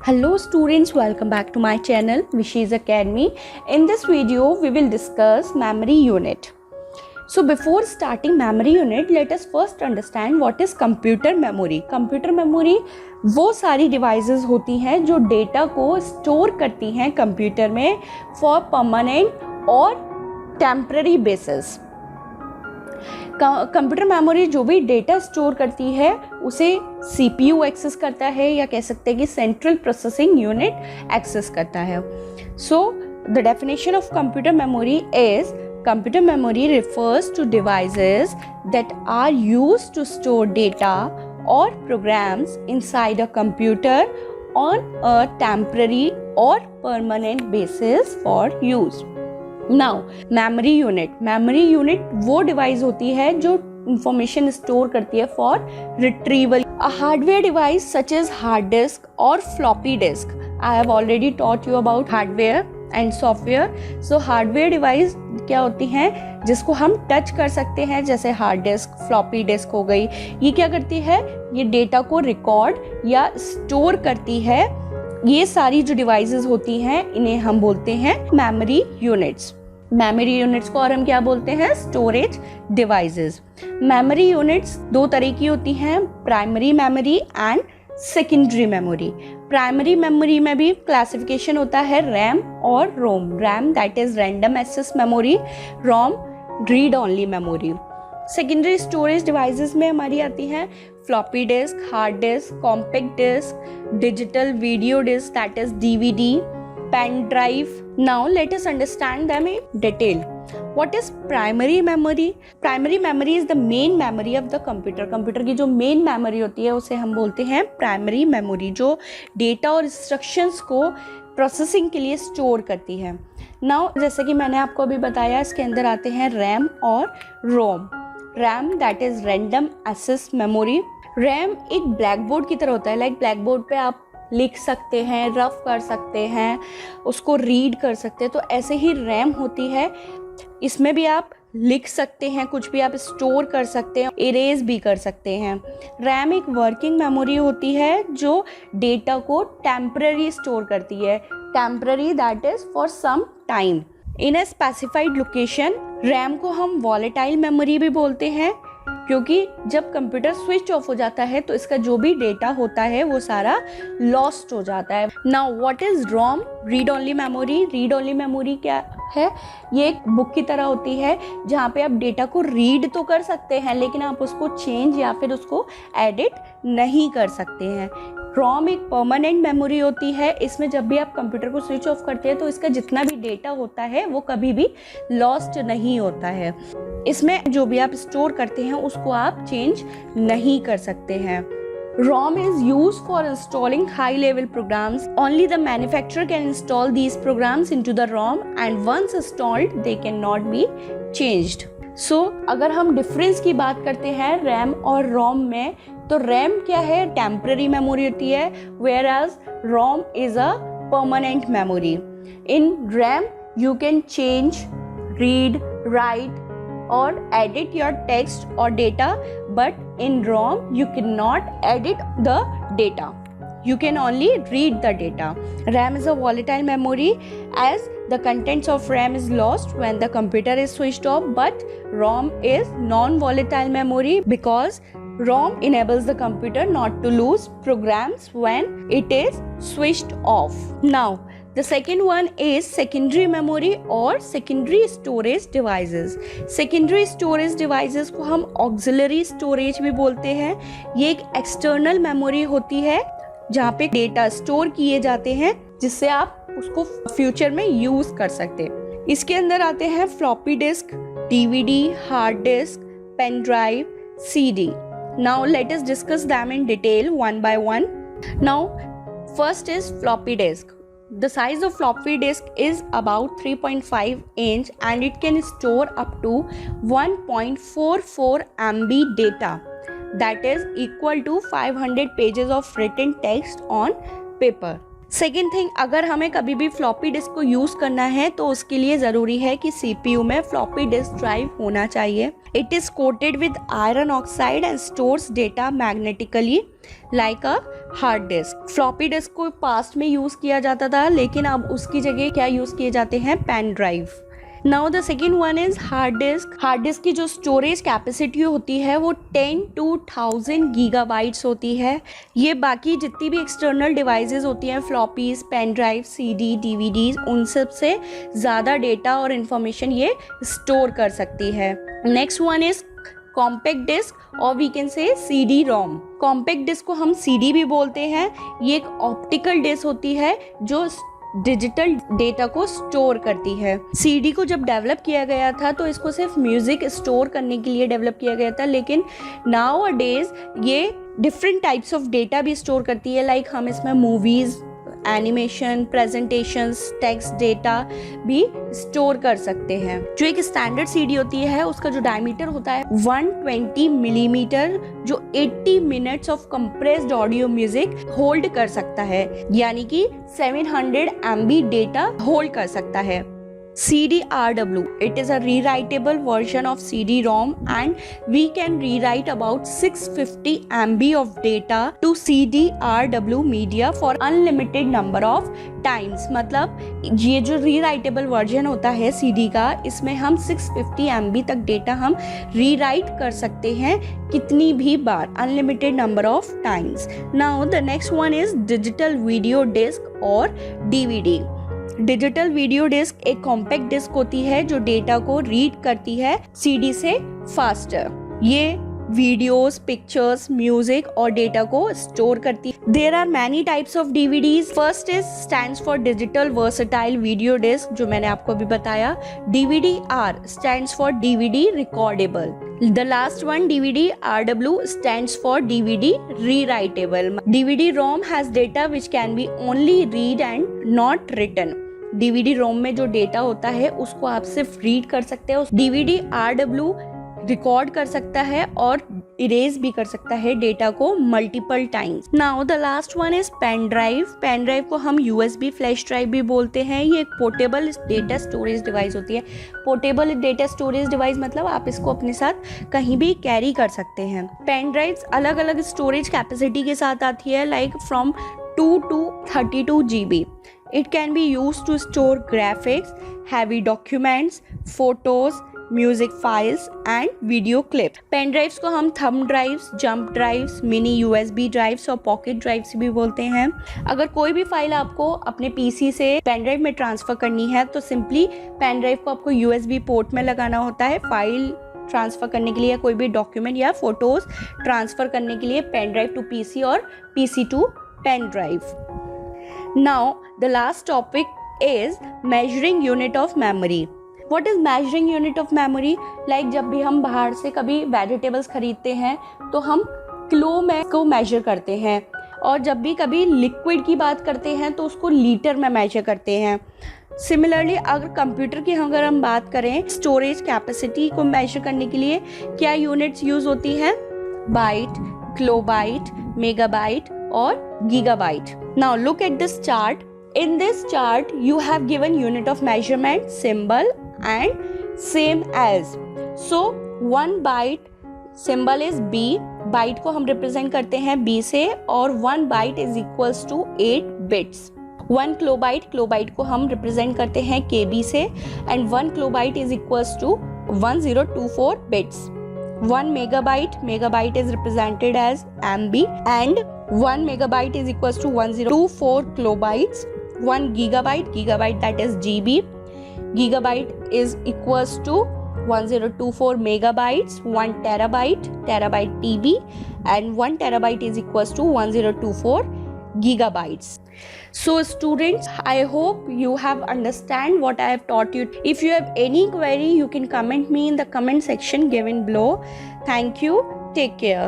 Hello students, welcome back to my channel Vishi's Academy. In this video we will discuss memory unit. So before starting memory unit, let us first understand what is computer memory. Computer memory वो सारी devices होती हैं जो data को store करती हैं computer में for permanent और temporary basis. कंप्यूटर मेमोरी जो भी डेटा स्टोर करती है उसे CPU एक्सेस करता है या कह सकते हैं कि सेंट्रल प्रोसेसिंग यूनिट एक्सेस करता है. So the definition of computer memory is computer memory refers to devices that are used to store data or programs inside a computer on a temporary or permanent basis for use. Now memory unit वो device होती है जो information store करती है for retrieval. A hardware device such as hard disk और floppy disk. I have already taught you about hardware and software. So hardware device क्या होती हैं जिसको हम टच कर सकते हैं, जैसे हार्ड डिस्क, फ्लॉपी डिस्क हो गई. ये क्या करती है, ये डेटा को रिकॉर्ड या स्टोर करती है. ये सारी जो डिवाइसेस होती हैं इन्हें हम बोलते हैं मेमोरी यूनिट्स. मेमोरी यूनिट्स को और हम क्या बोलते हैं, स्टोरेज डिवाइसेस. मेमोरी यूनिट्स दो तरह की होती हैं, primary memory and secondary memory. Primary memory में भी क्लासिफिकेशन होता है रैम और ROM. RAM that is random access memory, ROM read only memory. Secondary storage devices में हमारी आती हैं floppy disk, hard disk, compact disk, digital video disk that is DVD, pen drive. Now let us understand them in detail. What is primary memory? Primary memory is the main memory of the computer. Computer की जो main memory होती है उसे हम बोलते हैं primary memory, जो data और इंस्ट्रक्शंस को प्रोसेसिंग के लिए स्टोर करती है. नाउ जैसे कि मैंने आपको अभी बताया, इसके अंदर आते हैं रैम और ROM. RAM that is random access memory. RAM एक ब्लैक बोर्ड की तरह होता है. लाइक ब्लैक बोर्ड पे आप लिख सकते हैं, रफ कर सकते हैं, उसको रीड कर सकते हैं, तो ऐसे ही रैम होती है. इसमें भी आप लिख सकते हैं, कुछ भी आप स्टोर कर सकते हैं, इरेज भी कर सकते हैं. रैम एक वर्किंग मेमोरी होती है जो डेटा को टेम्पररी स्टोर करती है. Temporary that is for some time in a specified location. RAM को हम वॉलेटाइल मेमोरी भी बोलते हैं क्योंकि जब कंप्यूटर स्विच ऑफ हो जाता है तो इसका जो भी डेटा होता है वो सारा लॉस्ट हो जाता है. Now what is ROM? Read only memory. Read only memory क्या है? ये एक बुक की तरह होती है जहाँ पे आप डेटा को रीड तो कर सकते हैं लेकिन आप उसको चेंज या फिर उसको एडिट नहीं कर सकते हैं. रोम एक परमानेंट मेमोरी होती है. इसमें जब भी आप कंप्यूटर को स्विच ऑफ करते हैं तो इसका जितना भी डेटा होता है वो कभी भी लॉस्ट नहीं होता है. इसमें जो भी आप स्टोर करते हैं उसको आप चेंज नहीं कर सकते हैं. ROM is used for installing high-level programs. Only the manufacturer can install these programs into the ROM, and once installed, they cannot be changed. So, अगर हम डिफरेंस की बात करते हैं रैम और रोम में, तो रैम क्या है, टेम्पररी मेमोरी होती है, whereas ROM is a permanent memory. In RAM you can change, read, write or edit your text or data, but in ROM you cannot edit the data. You can only read the data. RAM is a volatile memory as the contents of RAM is lost when the computer is switched off, but ROM is non-volatile memory because ROM enables the computer not to lose programs when it is switched off. Now, the second one is secondary memory और secondary storage devices. Secondary storage devices को हम auxiliary storage भी बोलते हैं. ये एक external memory होती है जहाँ पे डेटा स्टोर किए जाते हैं जिससे आप उसको फ्यूचर में यूज कर सकते हैं. इसके अंदर आते हैं floppy disk, DVD, hard disk, pen drive, CD. Now let us discuss them in detail one by one. Now first is floppy disk. The size of floppy disk is about 3.5 inch and it can store up to 1.44 MB data. That is equal to 500 pages of written text on paper. Second thing, अगर हमें कभी भी floppy disk को use करना है तो उसके लिए ज़रूरी है कि CPU में फ्लॉपी डिस्क ड्राइव होना चाहिए. It is coated with iron oxide and stores data magnetically like a hard disk. Floppy disk को पास्ट में यूज़ किया जाता था, लेकिन अब उसकी जगह क्या यूज़ किए जाते हैं, pen drive. Now the second one is hard disk. Hard disk की जो स्टोरेज कैपेसिटी होती है वो 10 to 1000 गीगाबाइट्स होती है. ये बाकी जितनी भी एक्सटर्नल डिवाइसेस होती हैं, floppies, pen drive, CD, DVDs, उन सब से ज़्यादा डेटा और इन्फॉर्मेशन ये स्टोर कर सकती है. Next one is compact disk और we can say CD-ROM. Compact disc को हम CD भी बोलते हैं. ये एक ऑप्टिकल डिस्क होती है जो डिजिटल डेटा को स्टोर करती है. CD को जब डेवलप किया गया था तो इसको सिर्फ म्यूजिक स्टोर करने के लिए डेवलप किया गया था, लेकिन नाउ अ डेज ये डिफरेंट टाइप्स ऑफ डेटा भी स्टोर करती है. लाइक हम इसमें movies, animation, presentations, text data भी स्टोर कर सकते हैं. जो एक स्टैंडर्ड CD होती है उसका जो डायमीटर होता है 120 मिलीमीटर, जो 80 minutes of compressed audio music hold कर सकता है, यानी कि 700 MB डेटा होल्ड कर सकता है. CD-RW, it is a rewritable version of CD-ROM and we can rewrite about 650 MB of data to CD-RW media for unlimited number of times. मतलब ये जो rewritable version होता है CD का, इसमें हम 650 MB तक डेटा हम rewrite कर सकते हैं कितनी भी बार, unlimited number of times. Now the next one is digital video disc और DVD. डिजिटल वीडियो डिस्क एक कॉम्पैक्ट डिस्क होती है जो डेटा को रीड करती है CD से फास्टर. ये वीडियोस, पिक्चर्स, म्यूजिक और डेटा को स्टोर करती है. There are many types of DVDs. First is stands for digital versatile video disc, जो मैंने आपको अभी बताया. DVD-R stands for DVD recordable. The last one, DVD-RW, stands for DVD rewritable. DVD-ROM has data which can be only read and not written. DVD-ROM में जो data होता है उसको आप सिर्फ रीड कर सकते हो. DVD-RW रिकॉर्ड कर सकता है और इरेज भी कर सकता है डेटा को multiple times. Now the last one is pen drive. Pen drive को हम USB फ्लैश ड्राइव भी बोलते हैं. ये एक पोर्टेबल डेटा स्टोरेज डिवाइस होती है. पोर्टेबल डेटा स्टोरेज डिवाइस मतलब आप इसको अपने साथ कहीं भी कैरी कर सकते हैं. पेन ड्राइव्स अलग अलग स्टोरेज कैपेसिटी के साथ आती है, like from 2 to 32 GB. It can be used to store graphics, heavy documents, photos, music files and video clip. Pen drives को हम thumb drives, jump drives, mini USB drives और pocket drives भी बोलते हैं. अगर कोई भी फाइल आपको अपने PC से पेन ड्राइव में ट्रांसफर करनी है तो सिंपली पेन ड्राइव को आपको USB पोर्ट में लगाना होता है. फाइल ट्रांसफर करने के लिए, कोई भी डॉक्यूमेंट या फोटोज ट्रांसफर करने के लिए पेन ड्राइव टू PC और PC to pen drive. Now the last topic is measuring unit of memory. What is measuring unit of memory? Like जब भी हम बाहर से कभी वेजिटेबल्स खरीदते हैं तो हम किलो में को मेजर करते हैं, और जब भी कभी लिक्विड की बात करते हैं तो उसको लीटर में मेजर करते हैं. सिमिलरली अगर कंप्यूटर की अगर हम बात करें, स्टोरेज कैपेसिटी को मेजर करने के लिए क्या यूनिट्स यूज होती हैं? बाइट, किलोबाइट, मेगाबाइट और gigabyte. Now look at this chart. In this chart you have given unit of measurement, symbol and same as. So 1 byte symbol is B. byte को हम represent करते हैं B से, और 1 byte is equals to 8 bits. 1 kilobyte को हम represent करते हैं KB से, and 1 kilobyte is equals to 1024 bits. 1 megabyte is represented as MB, and 1 megabyte is equals to 1024 kilobytes. 1 gigabyte that is GB. Gigabyte is equals to 1024 megabytes. 1 terabyte TB, and 1 terabyte is equals to 1024 gigabytes. So students, I hope you have understand what I have taught you. If you have any query, you can comment me in the comment section given below. Thank you. Take care.